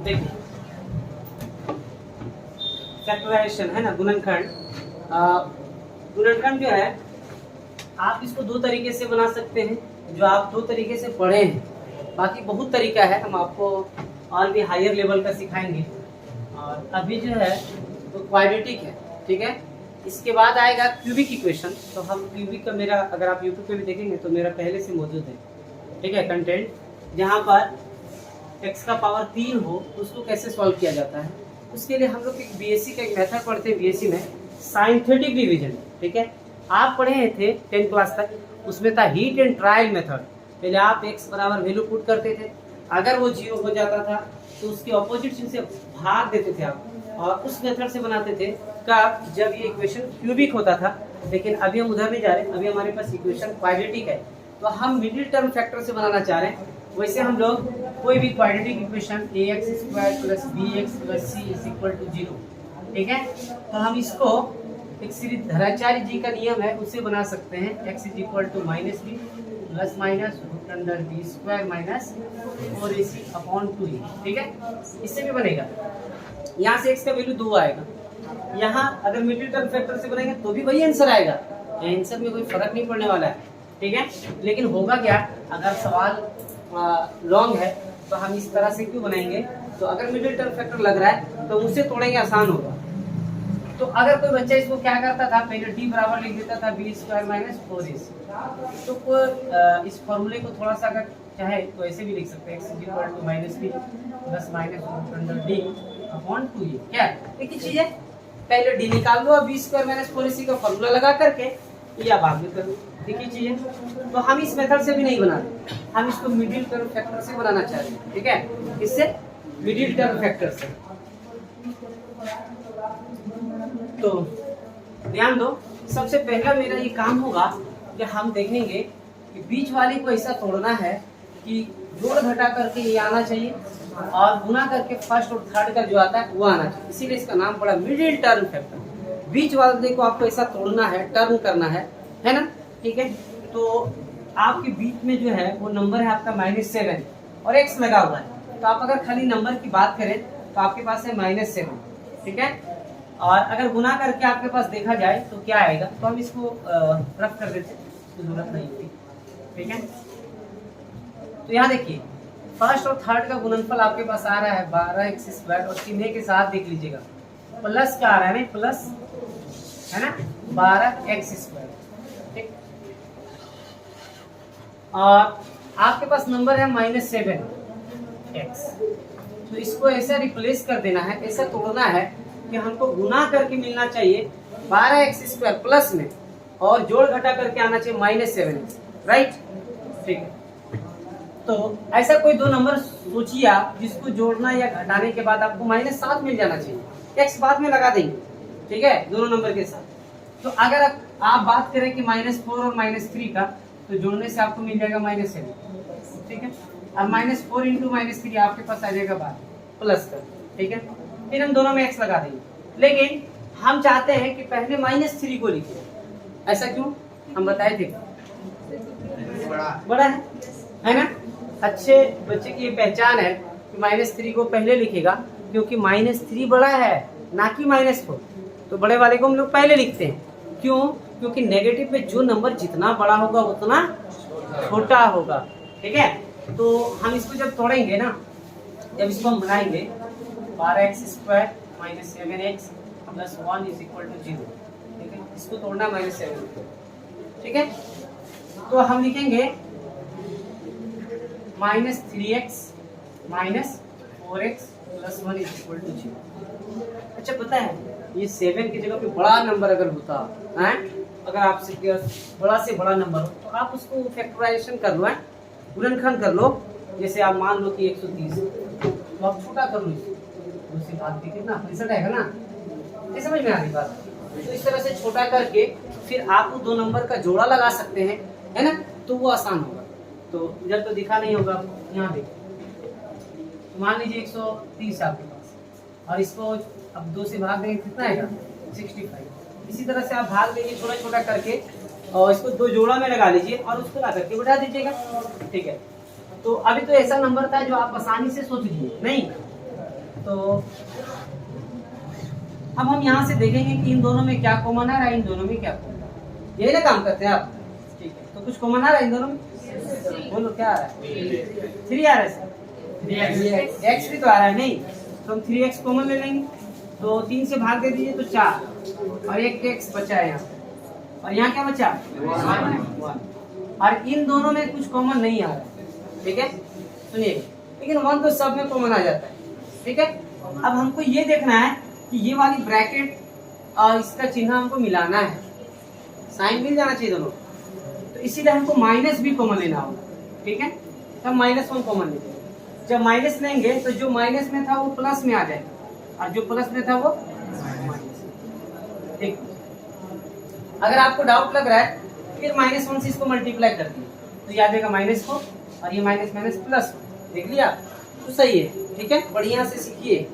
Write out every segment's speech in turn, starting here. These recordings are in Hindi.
देखिए फैक्टराइजेशन है ना, गुणनखंड। गुणनखंड जो है आप इसको दो तरीके से बना सकते हैं, जो आप दो तरीके से पढ़े हैं। बाकी बहुत तरीका है, हम आपको और भी हायर लेवल का सिखाएंगे। और अभी जो है तो क्वाड्रेटिक है, ठीक है। इसके बाद आएगा क्यूबिक इक्वेशन। तो हम क्यूबिक का मेरा, अगर आप यूट्यूब पे भी देखेंगे तो मेरा पहले से मौजूद है, ठीक है, कंटेंट, जहाँ पर x का पावर 3 हो उसको कैसे सॉल्व किया जाता है। उसके लिए हम लोग एक बीएससी का एक मेथड पढ़ते हैं, बीएससी में साइंथेटिक डिवीजन, ठीक है। आप पढ़े थे 10 क्लास तक, उसमें था हीट एंड ट्रायल मेथड। पहले आप x बराबर वैल्यू पुट करते थे, अगर वो 0 हो जाता था तो उसके ऑपोजिट चिन्ह से भाग देते थे आप, और उस मेथड से बनाते थे कब, जब ये इक्वेशन क्यूबिक होता था। लेकिन अभी हम उधर नहीं जा रहे, अभी हमारे पास इक्वेशन क्वाड्रेटिक है, तो हम मिडिल टर्म फैक्टर से बनाना चाह रहे हैं। वैसे हम लोग कोई भी quadratic equation ax² + bx + c = 0, ठीक है, तो हम इसको एक सीरीज धराचार्य जी का नियम है उससे बना सकते हैं। x = -b ± (b²- 4ac/2a), ठीक है, इससे भी बनेगा। यहाँ से x का वैल्यू 2 आएगा, यहाँ अगर मिडिल टर्म फैक्टर से बनाएंगे तो भी वही आंसर आएगा, आंसर में कोई फर्क नहीं पड़ने वाला है, ठीक है। लेकिन होगा क्या, अगर सवाल लॉन्ग है तो हम इस तरह से क्यों बनाएंगे, तो अगर मिडिल टर्म फैक्टर लग रहा है तो उससे तोड़ेंगे, आसान होगा। तो अगर कोई बच्चा इसको क्या करता था, पहले d बराबर लिख देता था b² - 4ac, तो इस फॉर्मूले को थोड़ा सा अगर चाहे तो ऐसे भी लिख सकते हैं, x = -b ± (d/2a). क्या एक ही चीज है, पहले d निकाल दो और b² - 4ac का फॉर्मूला लगा करके या बाद में कर दो, एक ही चीज है। तो हम इस मेथड से भी नहीं बनाते, हम इसको मिडिल टर्म फैक्टर से बनाना चाहते हैं, ठीक है, इससे मिडिल टर्म फैक्टर से। तो ध्यान दो, सबसे पहला मेरा ये काम होगा कि हम देखेंगे कि बीच वाले को ऐसा तोड़ना है कि जोड़ घटा करके ये आना चाहिए और गुना करके फर्स्ट और थर्ड का जो आता है वो आना चाहिए, इसीलिए इसका नाम पड़ा मिडिल टर्म फैक्टर। बीच वाले को आपको ऐसा तोड़ना है, टर्म करना है ना, ठीक है। तो आपके बीच में जो है वो नंबर है आपका -7 और x लगा हुआ है, तो आप अगर खाली नंबर की बात करें तो आपके पास है -7, ठीक है। और अगर गुना करके आपके पास देखा जाए तो क्या आएगा, तो हम इसको रफ कर देते हैं, तो जरूरत नहीं होती, ठीक है। तो यहाँ देखिए फर्स्ट और थर्ड का गुणनफल आपके पास आ रहा है 12x², और चिन्ह के साथ देख लीजिएगा प्लस का आ रहा है ना, प्लस है ना 12x², ठीक। और आपके पास नंबर है -7x, तो इसको ऐसा रिप्लेस कर देना है, ऐसा तोड़ना है कि हमको गुना करके मिलना चाहिए 12x² प्लस में, और जोड़ घटा करके आना चाहिए -7x, राइट, ठीक है। तो ऐसा कोई दो नंबर सोचिए आप जिसको जोड़ना या घटाने के बाद आपको -7 मिल जाना चाहिए, x बाद में लगा देंगे, ठीक है, दोनों नंबर के साथ। तो अगर आप बात करें कि -4 और -3 का, तो जोड़ने से आपको मिल जाएगा -7, ठीक है। अब -4 × -3 आपके पास आ जाएगा 12 प्लस का, ठीक है। फिर हम दोनों में x लगा देंगे, लेकिन हम चाहते हैं कि पहले -3 को लिखे, ऐसा क्यों, हम बताए थे, बड़ा है ना। अच्छे बच्चे की ये पहचान है कि -3 को पहले लिखेगा, क्योंकि -3 बड़ा है ना कि -4, तो बड़े वाले को हम लोग पहले लिखते हैं, क्यों, क्योंकि नेगेटिव में जो नंबर जितना बड़ा होगा उतना छोटा होगा, ठीक है। तो हम इसको जब तोड़ेंगे ना, जब इसको हम बनाएंगे 12x² - 7x + 1 = 0, ठीक है, इसको तोड़ना -7, ठीक है। तो हम लिखेंगे -3x - 4x + 1 = 0। अच्छा पता है, ये 7 की जगह पे बड़ा नंबर अगर होता है, अगर आपसे बड़ा से बड़ा नंबर हो तो आप उसको फैक्टराइजेशन कर लो, गुणनखंड कर लो। जैसे आप मान लो कि 130, तो आप छोटा कर लो, दूसरी बात भी कितना प्रतिशत आएगा ना, ये समझ में आ रही बात। तो इस तरह से छोटा करके फिर आप दो नंबर का जोड़ा लगा सकते हैं, है ना, तो वो आसान होगा। तो इधर तो दिखा नहीं होगा, यहाँ देखिए, तो मान लीजिए 130 आपके पास, और इसको अब 2 से भाग देंगे कितना आएगा 65। इसी तरह से आप भाग देंगे छोटा छोटा करके, और इसको 2 जोड़ा में लगा लीजिए और उसको ला करके बढ़ा दीजिएगा, ठीक है। तो अभी तो ऐसा नंबर था जो आप आसानी से सोच लीजिए, नहीं तो अब हम यहाँ से देखेंगे कि इन दोनों में क्या कॉमन आ रहा है, इन दोनों में क्या कॉमन आ रहा है। यही ना काम करते हैं आप, ठीक है। तो कुछ कॉमन आ रहा है इन दोनों में, बोलो क्या आ रहा है? 3 आ रहा है सर, 3x, x भी तो आ रहा है नहीं, तो हम 3x कॉमन ले लेंगे। तो 3 से भाग दे दीजिए तो 4 और एक x बचा है यहाँ, और यहाँ क्या बचा 1। और इन दोनों में कुछ कॉमन नहीं आ रहा है, ठीक है। सुनिए, लेकिन 1 तो सब में कॉमन आ जाता है, ठीक है। अब हमको ये देखना है कि ये वाली ब्रैकेट और इसका चिन्ह हमको मिलाना है, साइन मिल जाना चाहिए दोनों। तो इसीलिए हमको माइनस भी कॉमन लेना होगा, ठीक है। तब -1 कॉमन लेंगे। जब माइनस लेंगे तो जो माइनस में था वो प्लस में आ जाएगा, और जो प्लस में था वो माइनस। ठीक, अगर आपको डाउट लग रहा है फिर -1 से इसको मल्टीप्लाई कर दिए तो याद रहेगा माइनस को, और ये माइनस माइनस प्लस, देख लिया तो सही है, ठीक है। बढ़िया से सीखिए।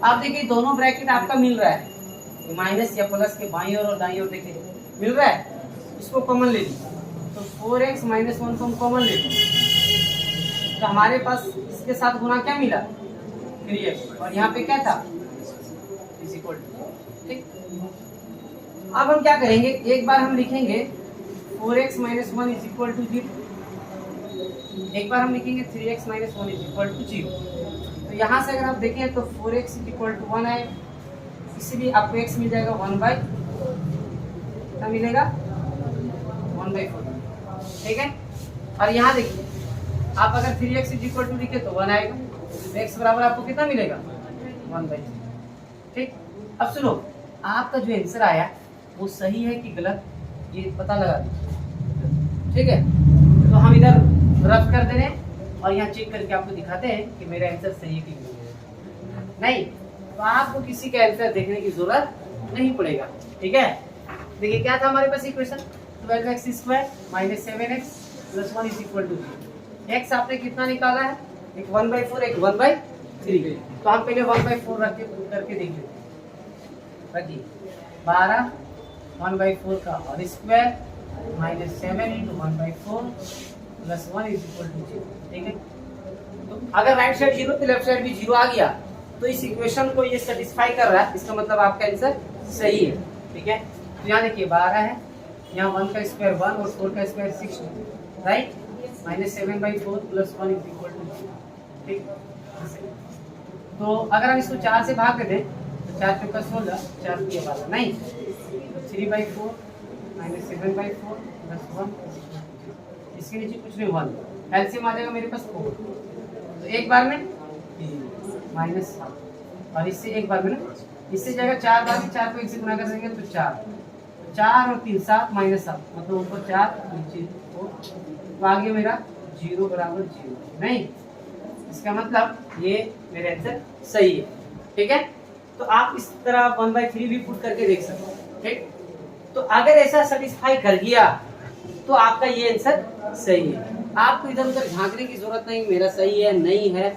आप देखिए दोनों ब्रैकेट आपका मिल रहा है, माइनस या प्लस के बाईं ओर और दाईं ओर देखिए मिल रहा है, इसको कॉमन ले लीजिए। तो 4x - 1 को हम कॉमन ले लीजिए, तो हमारे पास इसके साथ गुना क्या मिला 3x, और यहाँ पे क्या था इज इक्वल टू, ठीक। अब हम क्या करेंगे, एक बार हम लिखेंगे 4x - 1 इज इक्वल टू 0, एक बार हम लिखेंगे 3x - 1 इज इक्वल टू 0। तो यहाँ से अगर आप देखें तो 4x इज इक्वल टू 1 आएगा, इसीलिए आपको x मिल जाएगा 1/, क्या मिलेगा 1/4, ठीक है। और यहाँ देखिए आप अगर 3x इज इक्वल टू लिखे तो 1 आएगा, तो x बराबर आपको कितना मिलेगा 1/3, ठीक। अब सुनो, आपका जो आंसर आया वो सही है कि गलत, ये पता लगा दीजिए, ठीक है। तो हम इधर रफ कर दे रहे हैं और यहाँ चेक करके आपको दिखाते हैं कि मेरा आंसर सही है कि नहीं। तो आपको किसी का आंसर देखने की जरूरत नहीं पड़ेगा, ठीक है। देखिए क्या था हमारे पास इक्वेशन, 12x² - 7x + 1 = 0। x आपने कितना निकाला है, एक 1/4 एक 1/3, तो हम पहले 1/4 रख के करके देख लेते हैं। रखिए 12 1/4 का होल स्क्वायर -7 × 1/4 + 1 = 0, ठीक है। तो अगर राइट साइड 0 तो लेफ्ट साइड भी 0 आ गया, तो इस इक्वेशन को ये सेटिस्फाई कर रहा है, इसका मतलब आपका आंसर सही है, ठीक है। तो यहाँ देखिए 12 है, यहाँ 1 का स्क्वायर 1 और 4 का स्क्वायर 6, राइट, -7/4 + 1 = 0, ठीक। तो अगर हम इसको 4 से भाग देते तो 4 × 16, 4 × 12, नहीं 3/4 -7/4 + 1, इसके नीचे कुछ नहीं 1, एलसीएम आ जाएगा मेरे पास 4, तो एक बार में -7, और इससे एक बार में ना, इससे जाएगा 4 बार में, 4 को 1 से गुना कर देंगे तो 4 और 3 7 -7, मतलब ऊपर 4 नीचे 4, तो आगे मेरा 0 = 0, नहीं, इसका मतलब ये मेरा आंसर सही है, ठीक है। तो आप इस तरह 1/3 भी पुट करके देख सकते हो, ठीक। तो अगर ऐसा सेटिस्फाई कर गया तो आपका ये आंसर सही है, आपको इधर उधर झांकने की जरूरत नहीं, मेरा सही है नहीं है।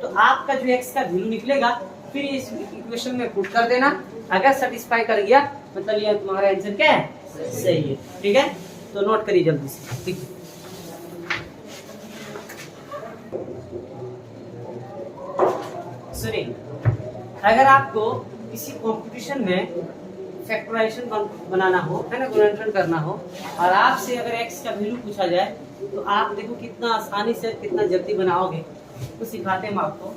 तो आपका जो x का वैल्यू निकलेगा फिर इस इक्वेशन में पुट कर देना, अगर सेटिस्फाई कर गया मतलब ये तुम्हारा आंसर क्या है, सही है, ठीक है। तो नोट करिए जल्दी से, ठीक है। सुनिए, अगर आपको किसी कंपटीशन में फैक्टराइजेशन बनाना हो, है ना, गुणनखंड करना हो, और आपसे अगर x का वैल्यू पूछा जाए तो आप देखो कितना आसानी से कितना जल्दी बनाओगे, तो सिखाते हैं हम आपको।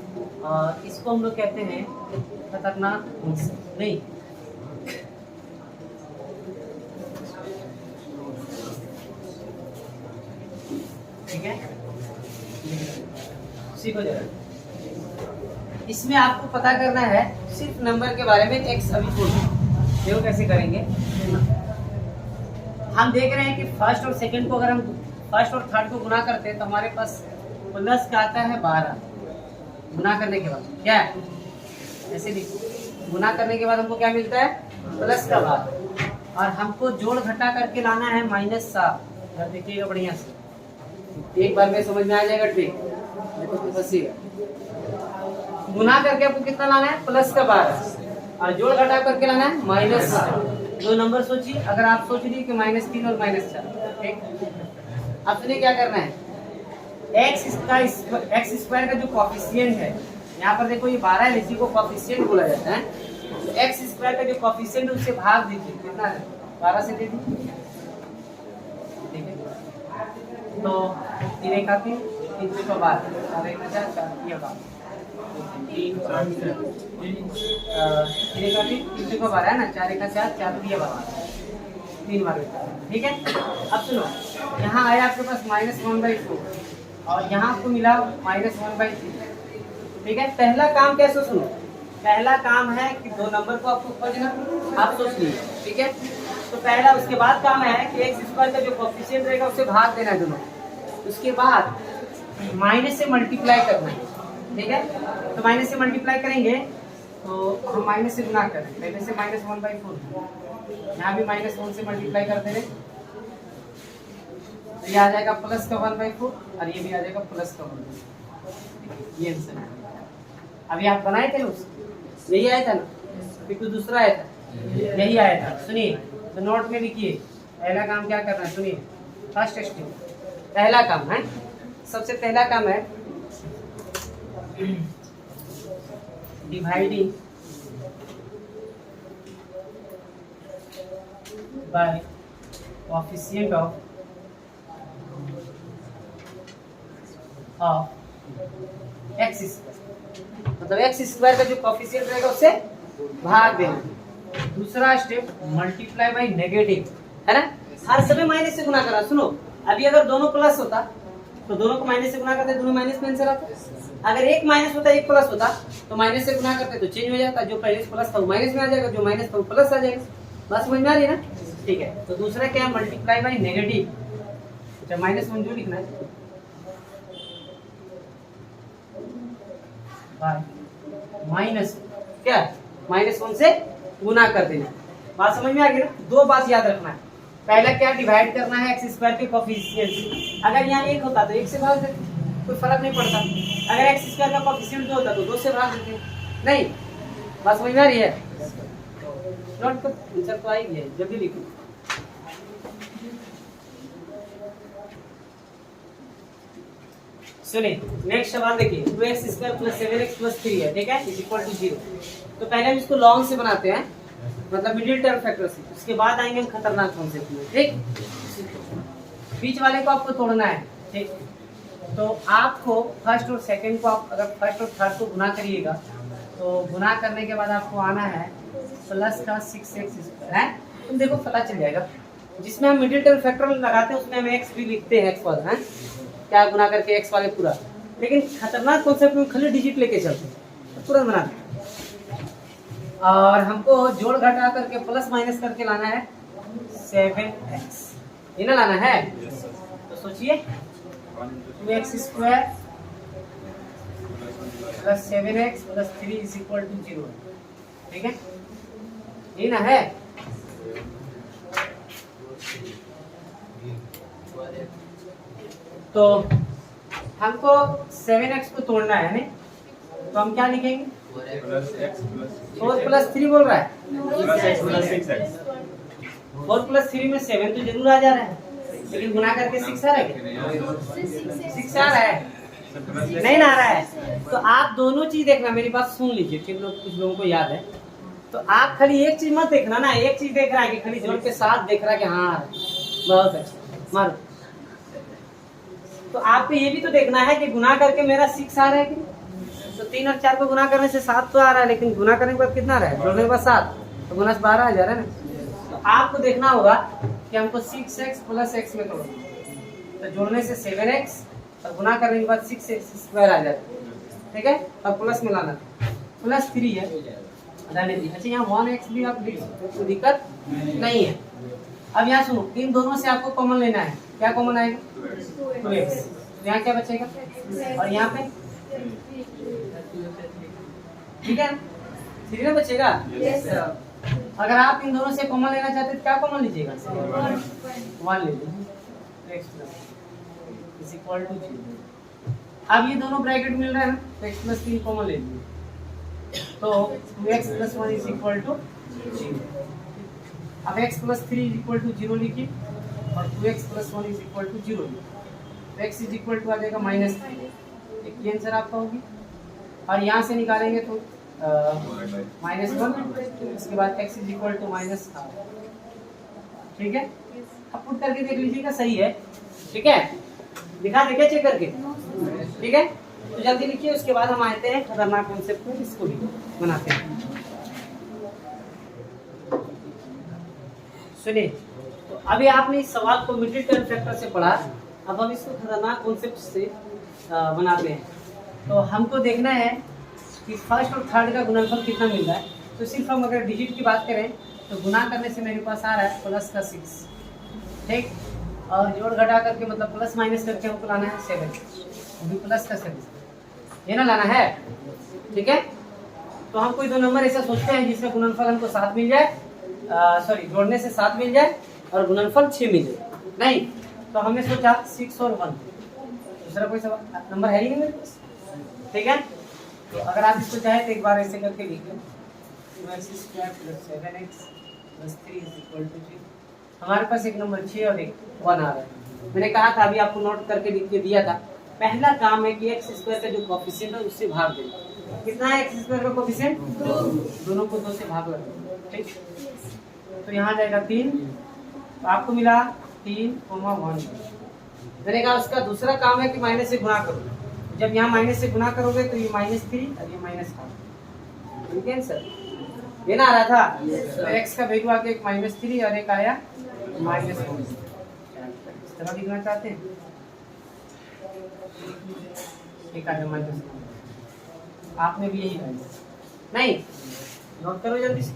और इसको हम लोग कहते हैं खतरनाक अंश, नहीं, ठीक है, सीखो जरा। इसमें आपको पता करना है सिर्फ नंबर के बारे में, x अभी छोड़ दो, देखो कैसे करेंगे। हम देख रहे हैं कि फर्स्ट और सेकंड को अगर हम फर्स्ट और थर्ड को गुना करते हैं तो हमारे पास प्लस का आता है 12, गुना करने के बाद क्या है, ऐसे लिखो, गुना करने के बाद हमको क्या मिलता है प्लस का 12, और हमको जोड़ घटा करके लाना है -7। देखिएगा बढ़िया से, एक बार में समझ में आ जाएगा ट्रिक, देखो तो फंसेगा। गुना करके आपको कितना लाना है प्लस का 12, और जोड़ घटा करके लाना है -7। दो नंबर सोचिए, अगर आप सोच रही कि -3 और -4, ठीक। अब सुनिए क्या करना है, x² का जो कोफिशिएंट है यहाँ पर देखो ये 12 है, इसी को कोफिशिएंट बोला जाता है। तो एक्स स्क्वायर का जो कोफिशिएंट है उससे भाग दीजिए, कितना है 12 से दे दीजिए, ठीक है। तो 3 एक 3 3 से 12 4 एक 4 4 3 12 3 से 12 है ना, 4 एक 4 4 3 12 3 बार, ठीक है। अब सुनो, यहाँ आया आपके पास -1/4 और यहाँ आपको मिला -1/3, ठीक है। पहला काम कैसे सुनो, पहला काम है कि दो नंबर को आपको खोजना, आप सोच लीजिए, ठीक है। तो पहला, उसके बाद काम है कि एक्स स्क्वायर का जो कोफिशिएंट रहेगा उससे भाग देना है दोनों, उसके बाद माइनस से मल्टीप्लाई करना है, ठीक है। तो माइनस से मल्टीप्लाई करेंगे तो हम माइनस से गुना करें, पहले से -1/4, यहाँ भी -1 से मल्टीप्लाई कर देंगे तो ये आ जाएगा प्लस का 1/4 और ये भी आ जाएगा प्लस का 1/4, ये आंसर है। अभी आप बनाए थे ना, यही आया था ना, फिर कुछ दूसरा आया था, यही आया था। सुनिए, तो नोट में लिखिए, पहला काम क्या करना है, सुनिए, फर्स्ट स्टेप, पहला काम है, सबसे पहला काम है dividing by coefficient of x square, मतलब एक्स स्क्वायर का जो कोएफिशिएंट रहेगा उससे भाग देना। दूसरा स्टेप मल्टीप्लाई बाय नेगेटिव, है ना, हर समय माइनस से गुना करना। सुनो, अभी अगर दोनों प्लस होता तो दोनों को माइनस से गुना करते, दोनों माइनस में आंसर आता। अगर एक माइनस होता एक प्लस होता तो माइनस से गुना करते तो चेंज हो जाता, जो पहले प्लस था वो माइनस में आ जाएगा, जो माइनस था वो प्लस आ जाएगा। बस समझ में आ रही है ना, ठीक है। तो दूसरा क्या है, मल्टीप्लाई बाय नेगेटिव, जब -1 जो लिखना है माइनस क्या, -1 से गुना कर देना। बात समझ में आ गई ना। दो बात याद रखना है, पहला क्या, डिवाइड करना है एक्स स्क्वायर के कोएफिशिएंट से। अगर यहाँ 1 होता तो 1 से भाग देते, कोई फर्क नहीं पड़ता। अगर एक्स स्क्वायर का कोएफिशिएंट 2 होता तो 2 से भाग देते, नहीं। बात समझ में आ रही है, नोट कर, आंसर तो आ ही गया, जल्दी लिखो। सुनिए, नेक्स्ट सवाल देखिए, 2x square plus 7x plus 3 है, ठीक है, इज इक्वल टू 0। तो पहले हम इसको लॉन्ग से बनाते हैं, मतलब मिडिल टर्म फैक्टर से, उसके बाद आएंगे हम खतरनाक कॉन्सेप्ट में, ठीक। बीच वाले को आपको तोड़ना है, ठीक। तो आपको फर्स्ट और सेकंड को, आप अगर फर्स्ट और थर्ड को गुना करिएगा तो गुना करने के बाद आपको आना है प्लस का 6x स्क्वायर, है, तुम देखो पता चल जाएगा। जिसमें हम मिडिल टर्म फैक्टर लगाते हैं उसमें हम x भी लिखते हैं, x वाला, है क्या, गुना करके x वाले पूरा। लेकिन खतरनाक कॉन्सेप्ट में खाली डिजिट लेके चलते हैं, तो तुरंत बना। और हमको जोड़ घटा करके प्लस माइनस करके लाना है 7x, ये ना लाना है। तो सोचिए, 2x square plus 7x plus 3 is equal to 0, ठीक है, ये ना है। तो हमको 7x को तोड़ना है, नहीं तो हम क्या लिखेंगे, 4 प्लस 3 बोल रहा है, 4 प्लस 3 में 7 तो जरूर आ जा रहा है, लेकिन गुना करके 6 आ रहा है, 6 आ रहा है, नहीं ना आ रहा है। तो आप दोनों चीज देखना, मेरी बात सुन लीजिए, कुछ लोगों को याद है। तो आप खाली एक चीज मत देखना ना, एक चीज देख रहा है कि खाली जोड़ के साथ देख रहा है कि हाँ बहुत अच्छा, मारो। तो आपको ये भी तो देखना है कि गुना करके मेरा 6 आ रहा है कि, तो 3 और 4 को गुना करने से 7 तो आ रहा है, लेकिन गुना करने के बाद कितना आ रहा है, जोड़ने के बाद 7, तो गुना से 12 आ जा रहा है ना। तो आपको देखना होगा कि हमको 6x प्लस x में तोड़ना, तो जोड़ने से 7x और गुना करने के बाद 6x स्क्वायर आ जाता है, ठीक है। और प्लस में लाना, प्लस 3 है, अच्छा यहाँ 1x भी आप लिख सकते हो, कोई दिक्कत नहीं है। अब यहाँ सुनो, इन दोनों से आपको कॉमन लेना है, क्या कॉमन आएगा, 2x, यहाँ क्या बचेगा, और यहाँ पे ठीक है 3 ना बचेगा। अगर आप इन दोनों से कॉमन लेना चाहते हैं क्या कॉमन लीजिएगा, 1 ले लीजिए, इज इक्वल टू 0। अब ये दोनों ब्रैकेट मिल रहा है ना, तो x प्लस 3 कॉमन ले लीजिए, तो 2x plus 1 is equal to 0। अब x plus 3 is equal to 0 लिखिए, और 2x plus 1 is equal to 0 लिखिए, तो x इज इक्वल टू आ जाएगा -3। एक आंसर आपका होगी, और यहाँ से निकालेंगे तो -1, उसके बाद x is equal to -r। ठीक है, अब पुट करके देख लीजिएगा सही है। ठीक है, दिखा देखे चेक करके। ठीक है, तो जल्दी लिखिए, उसके बाद हम आते हैं खतरनाक कॉन्सेप्ट को, इसको भी बनाते हैं। सुनिए, तो अभी आपने इस सवाल को मिडिल टर्म फैक्टर से पढ़ा, अब हम इसको खतरनाक कॉन्सेप्ट से बनाते हैं। तो हमको देखना है कि फर्स्ट और थर्ड का गुणनफल कितना मिल रहा है। तो सिर्फ हम अगर डिजिट की बात करें तो गुना करने से मेरे पास आ रहा है प्लस का 6, ठीक, और जोड़ घटा करके मतलब प्लस माइनस करके हमको लाना है 7, अभी प्लस का 7 ये ना लाना है। ठीक है, तो हम कोई दो नंबर ऐसा सोचते हैं जिसका गुणनफल हमको 7 मिल जाए, सॉरी जोड़ने से 7 मिल जाए और गुणनफल 6 मिल जाए। नहीं, तो हमने सोचा 6 और 1, दूसरा कोई नंबर है ही नहीं मेरे पास। ठीक है, तो अगर आप इसको चाहे तो एक बार ऐसे करके लिख लो, 2x² + 7x + 3 = 0। हमारे पास एक नंबर 6 और एक 1 आ रहा है। मैंने कहा था, अभी आपको नोट करके लिख के दिया था, पहला काम है कि x² का जो कोएफिशिएंट है उससे भाग देना। कितना है x² का कोएफिशिएंट? 2, दोनों को 2 से भाग लगा। ठीक, तो यहाँ जाएगा 3, तो आपको मिला 3, 1। मैंने कहा उसका दूसरा काम है कि माइनस से गुणा करो। जब यहाँ माइनस से गुणा करोगे तो ये -3 और ये -5। ठीक है सर, ये ना आ रहा था, तो x का वैल्यू आके एक -3 और एक आया -1। इस तरह लिखना चाहते हैं, एक आया -1, आपने भी यही नहीं, नोट करो जल्दी से।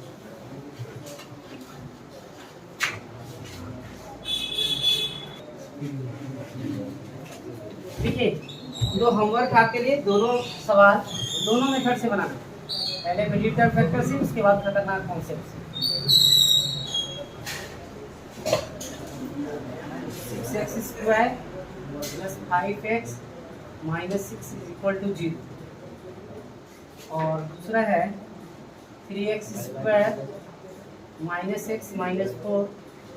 देखिए, दो होमवर्क आपके लिए, दोनों सवाल दोनों मेथड से बनाना, पहले मिडिल टर्म फैक्टर से, उसके बाद खतरनाक कॉन्सेप्ट से। 6x² + 5x - 6 = 0, और दूसरा है 3x² - x - 4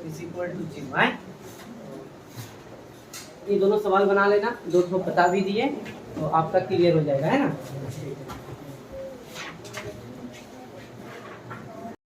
= 0 है। ये दोनों सवाल बना लेना, दो ठो बता भी दिए तो आपका क्लियर हो जाएगा, है ना।